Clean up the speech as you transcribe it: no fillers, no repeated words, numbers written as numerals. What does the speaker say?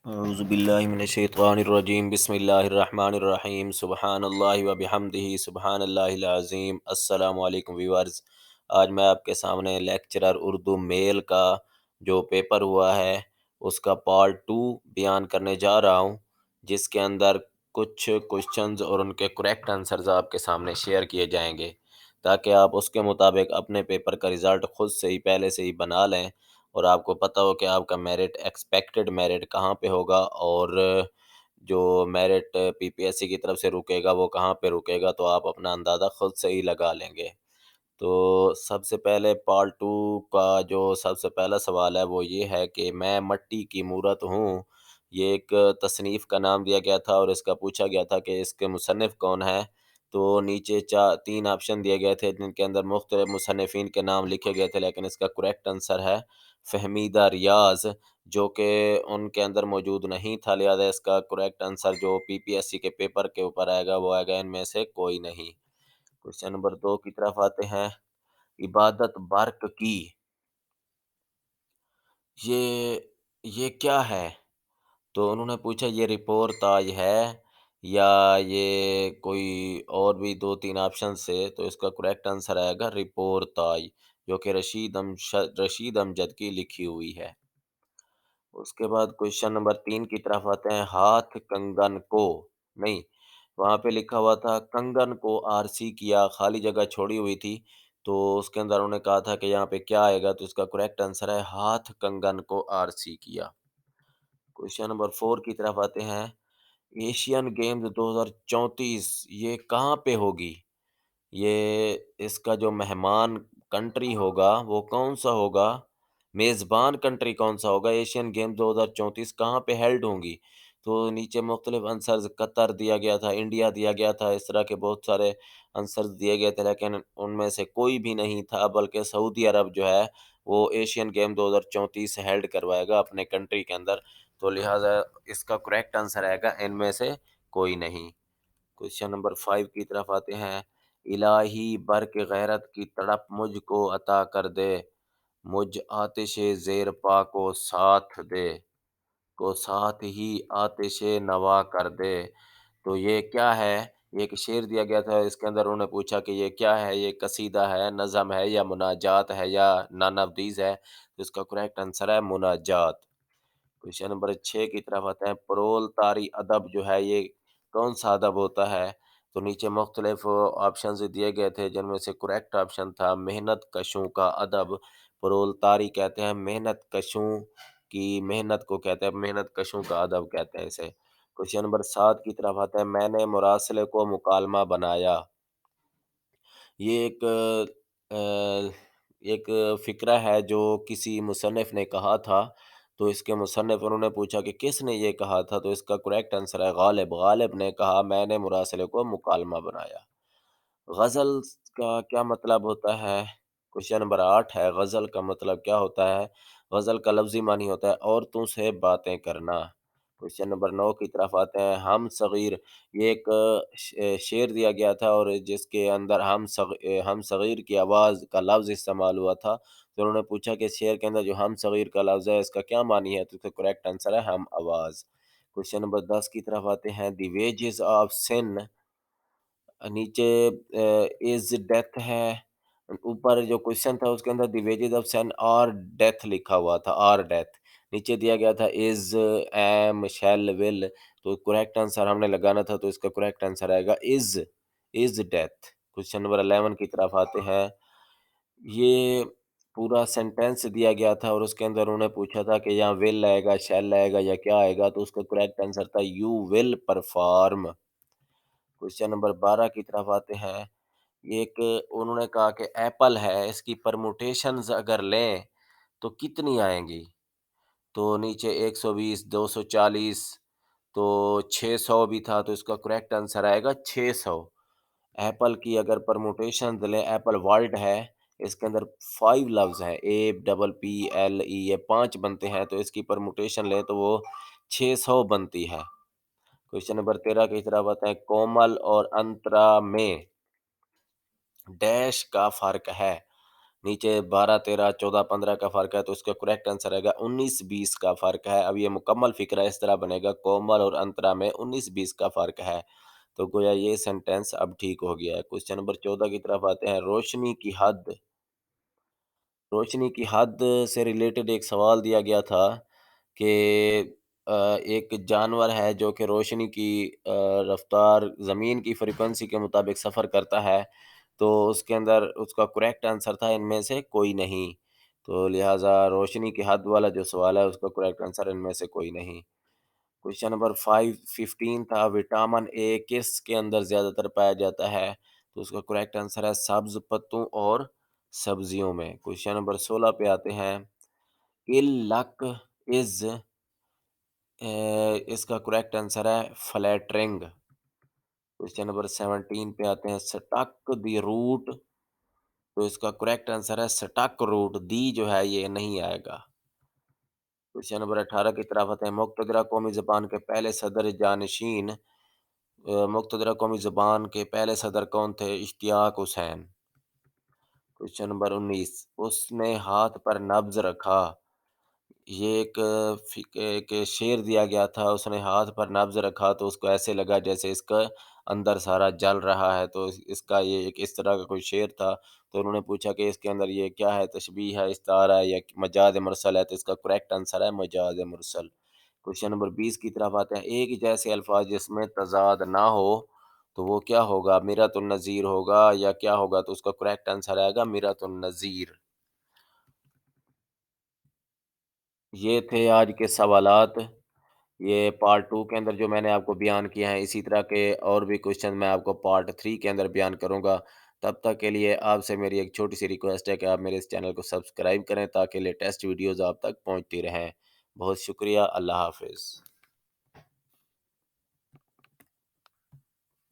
اعوذ باللہ من الشیطان الرجیم بسم اللہ الرحمن الرحیم سبحان اللہ وبحمدہ سبحان اللہ العظیم۔ السلام علیکم ویورز، آج میں آپ کے سامنے لیکچرر اردو میل کا جو پیپر ہوا ہے اس کا پارٹ 2 بیان کرنے جا رہا ہوں، جس کے اندر کچھ کوشچنز اور ان کے کریکٹ آنسرز آپ کے سامنے شیئر کیے جائیں گے تاکہ آپ اس کے مطابق اپنے پیپر کا رزلٹ خود سے ہی پہلے سے ہی بنا لیں اور آپ کو پتہ ہو کہ آپ کا میرٹ ایکسپیکٹڈ میرٹ کہاں پہ ہوگا اور جو میرٹ پی پی ایس سی کی طرف سے رکے گا وہ کہاں پہ رکے گا، تو آپ اپنا اندازہ خود سے ہی لگا لیں گے۔ تو سب سے پہلے پارٹ 2 کا جو سب سے پہلا سوال ہے وہ یہ ہے کہ میں مٹی کی مورت ہوں، یہ ایک تصنیف کا نام دیا گیا تھا اور اس کا پوچھا گیا تھا کہ اس کے مصنف کون ہے۔ تو نیچے 3 آپشن دیے گئے تھے جن کے اندر مختلف مصنفین کے نام لکھے گئے تھے، لیکن اس کا کریکٹ آنسر ہے فہمیدہ ریاض، جو کہ ان کے اندر موجود نہیں تھا، لہذا اس کا کریکٹ آنسر جو پی پی ایس سی کے پیپر کے اوپر آئے گا وہ آئے گا ان میں سے کوئی نہیں۔ کوشچن نمبر 2 کی طرف آتے ہیں۔ عبادت برق کی یہ یہ کیا ہے؟ تو انہوں نے پوچھا یہ رپور تاج ہے یا یہ کوئی اور بھی 2-3 آپشن سے، تو اس کا کریکٹ آنسر آئے گا رپور تاج، جو کہ رشید امجد کی لکھی ہوئی ہے۔ اس کے بعد کوشچن نمبر 3 کی طرف آتے ہیں۔ ہاتھ کنگن کو نہیں، وہاں پہ لکھا ہوا تھا کنگن کو آرسی کیا، خالی جگہ چھوڑی ہوئی تھی، تو اس کے اندر انہوں نے کہا تھا کہ یہاں پہ کیا آئے گا، تو اس کا کریکٹ آنسر ہے ہاتھ کنگن کو آرسی کیا۔ کوشچن نمبر 4 کی طرف آتے ہیں۔ ایشین گیمز 2034 یہ کہاں پہ ہوگی؟ یہ اس کا جو مہمان کنٹری ہوگا وہ کون سا ہوگا؟ میزبان کنٹری کون سا ہوگا؟ ایشین گیم 2034 کہاں پہ ہیلڈ ہوں گی؟ تو نیچے مختلف آنسرز، قطر دیا گیا تھا، انڈیا دیا گیا تھا، اس طرح کے بہت سارے آنسرز دیے گئے تھے، لیکن ان میں سے کوئی بھی نہیں تھا، بلکہ سعودی عرب جو ہے وہ ایشین گیم 2034 ہیلڈ کروائے گا اپنے کنٹری کے اندر، تو لہٰذا اس کا کریکٹ آنسر آئے گا ان میں سے کوئی نہیں۔ کوشچن نمبر 5 کی طرف آتے ہیں۔ الہی برق غیرت کی تڑپ مجھ کو عطا کر دے، مجھ آتش زیر پا کو ساتھ ہی آتش نوا کر دے۔ تو یہ کیا ہے؟ یہ ایک شعر دیا گیا تھا، اس کے اندر انہوں نے پوچھا کہ یہ کیا ہے، یہ قصیدہ ہے، نظم ہے یا مناجات ہے یا نان آف دیز ہے، تو اس کا کریکٹ آنسر ہے مناجات۔ کوشچن نمبر 6 کی طرف آتے ہیں۔ پرول تاری ادب جو ہے یہ کون سا ادب ہوتا ہے؟ تو نیچے مختلف آپشنز دیے گئے تھے جن میں سے کریکٹ آپشن تھا محنت کشوں کا ادب۔ پرول تاری کہتے ہیں محنت کشوں کی محنت کو کہتے ہیں، محنت کشوں کا ادب کہتے ہیں اسے۔ کوشچن نمبر 7 کی طرف آتے ہیں۔ میں نے مراسلے کو مکالمہ بنایا، یہ ایک فقرہ ہے جو کسی مصنف نے کہا تھا، تو اس کے مصنف انہوں نے پوچھا کہ کس نے یہ کہا تھا، تو اس کا کریکٹ آنسر ہے غالب نے کہا میں نے مراسلے کو مکالمہ بنایا۔ غزل کا کیا مطلب ہوتا ہے؟ کوشچن نمبر 8 ہے، غزل کا مطلب کیا ہوتا ہے؟ غزل کا لفظی معنی ہوتا ہے عورتوں سے باتیں کرنا۔ کوشچن نمبر 9 کی طرف آتے ہیں۔ ہم صغیر، یہ ایک شعر دیا گیا تھا اور جس کے اندر ہم صغیر کی آواز کا لفظ استعمال ہوا تھا، تو انہوں نے پوچھا کہ شعر کے اندر جو ہم صغیر کا لفظ ہے اس کا کیا معنی ہے، تو اس کا کریکٹ آنسر ہے ہم آواز۔ کوشچن نمبر 10 کی طرف آتے ہیں۔ دی ویجز آف سن، نیچے از ڈیتھ ہے، اوپر جو کوشچن تھا اس کے اندر دی ویجز آف سن اور ڈیتھ لکھا ہوا تھا، اور ڈیتھ نیچے دیا گیا تھا از ایم شیل ول، تو کریکٹ آنسر ہم نے لگانا تھا، تو اس کا کریکٹ آنسر آئے گا از ڈیتھ۔ کوشچن نمبر 11 کی طرف آتے ہیں۔ یہ پورا سینٹینس دیا گیا تھا اور اس کے اندر انہوں نے پوچھا تھا کہ یہاں ول آئے گا، شیل آئے گا یا کیا آئے گا، تو اس کا کریکٹ آنسر تھا you will perform. Question number 12 کی طرف آتے ہیں۔ ایک انہوں نے کہا کہ ایپل ہے، اس کی پرموٹیشنز اگر لیں تو کتنی آئیں گی، تو نیچے 120، 240، تو 600 بھی تھا، تو اس کا کریکٹ آنسر آئے گا 600۔ ایپل کی اگر پرموٹیشن لیں، ایپل ورلڈ ہے، اس کے اندر 5 لفظ ہیں، APPLE، یہ 5 بنتے ہیں، تو اس کی پرموٹیشن لیں تو وہ 600 بنتی ہے۔ کوشچن نمبر 13 کی طرف آتے ہیں۔ کومل اور انترا میں ڈیش کا فرق ہے، نیچے 12 13 14 15 کا فرق ہے، تو اس کا کریکٹ آنسر آئے گا 19 20 کا فرق ہے۔ اب یہ مکمل فقرہ اس طرح بنے گا، کومل اور انترا میں 19 20 کا فرق ہے، تو گویا یہ سینٹینس اب ٹھیک ہو گیا ہے۔ کوشچن نمبر 14 کی طرف آتے ہیں۔ روشنی کی حد سے ریلیٹڈ ایک سوال دیا گیا تھا کہ ایک جانور ہے جو کہ روشنی کی رفتار زمین کی فریکوینسی کے مطابق سفر کرتا ہے، تو اس کے اندر اس کا کریکٹ آنسر تھا ان میں سے کوئی نہیں، تو لہٰذا روشنی کی حد والا جو سوال ہے اس کا کریکٹ آنسر ان میں سے کوئی نہیں۔ کوشچن نمبر 15 تھا، وٹامن اے کس کے اندر زیادہ تر پایا جاتا ہے؟ تو اس کا کریکٹ آنسر ہے سبز پتوں اور سبزیوں میں۔ کوشچن نمبر 16 پہ آتے ہیں۔ ال لک از اس کا کریکٹ آنسر ہے فلیٹرنگ۔ کوشچن نمبر 17 پہ آتے ہیں۔ سٹک دی روٹ، تو اس کا کریکٹ آنسر ہے سٹک روٹ، دی جو ہے یہ نہیں آئے گا۔ کوشچن نمبر 18 کی طرف آتے ہیں۔ مقتدرہ قومی زبان کے پہلے صدر جانشین، مقتدرہ قومی زبان کے پہلے صدر کون تھے؟ اشتیاق حسین۔ کوشچن نمبر 19، اس نے ہاتھ پر نبض رکھا، یہ ایک شعر دیا گیا تھا، اس نے ہاتھ پر نبض رکھا تو اس کو ایسے لگا جیسے اس کا اندر سارا جل رہا ہے، تو اس کا یہ ایک اس طرح کا کوئی شعر تھا، تو انہوں نے پوچھا کہ اس کے اندر یہ کیا ہے، تشبیہ ہے، استعارہ ہے یا مجاز مرسل ہے، تو اس کا کریکٹ آنسر ہے مجاز مرسل۔ کوشچن نمبر 20 کی طرف آتے ہیں۔ ایک جیسے الفاظ جس میں تضاد نہ ہو تو وہ کیا ہوگا؟ میرۃ النظیر ہوگا یا کیا ہوگا؟ تو اس کا کریکٹ آنسر آئے گا میرۃ النظیر۔ یہ تھے آج کے سوالات، یہ پارٹ 2 کے اندر جو میں نے آپ کو بیان کیا ہے، اسی طرح کے اور بھی کوشچن میں آپ کو پارٹ 3 کے اندر بیان کروں گا۔ تب تک کے لیے آپ سے میری ایک چھوٹی سی ریکویسٹ ہے کہ آپ میرے اس چینل کو سبسکرائب کریں تاکہ لیٹسٹ ویڈیوز آپ تک پہنچتی رہیں۔ بہت شکریہ، اللہ حافظ۔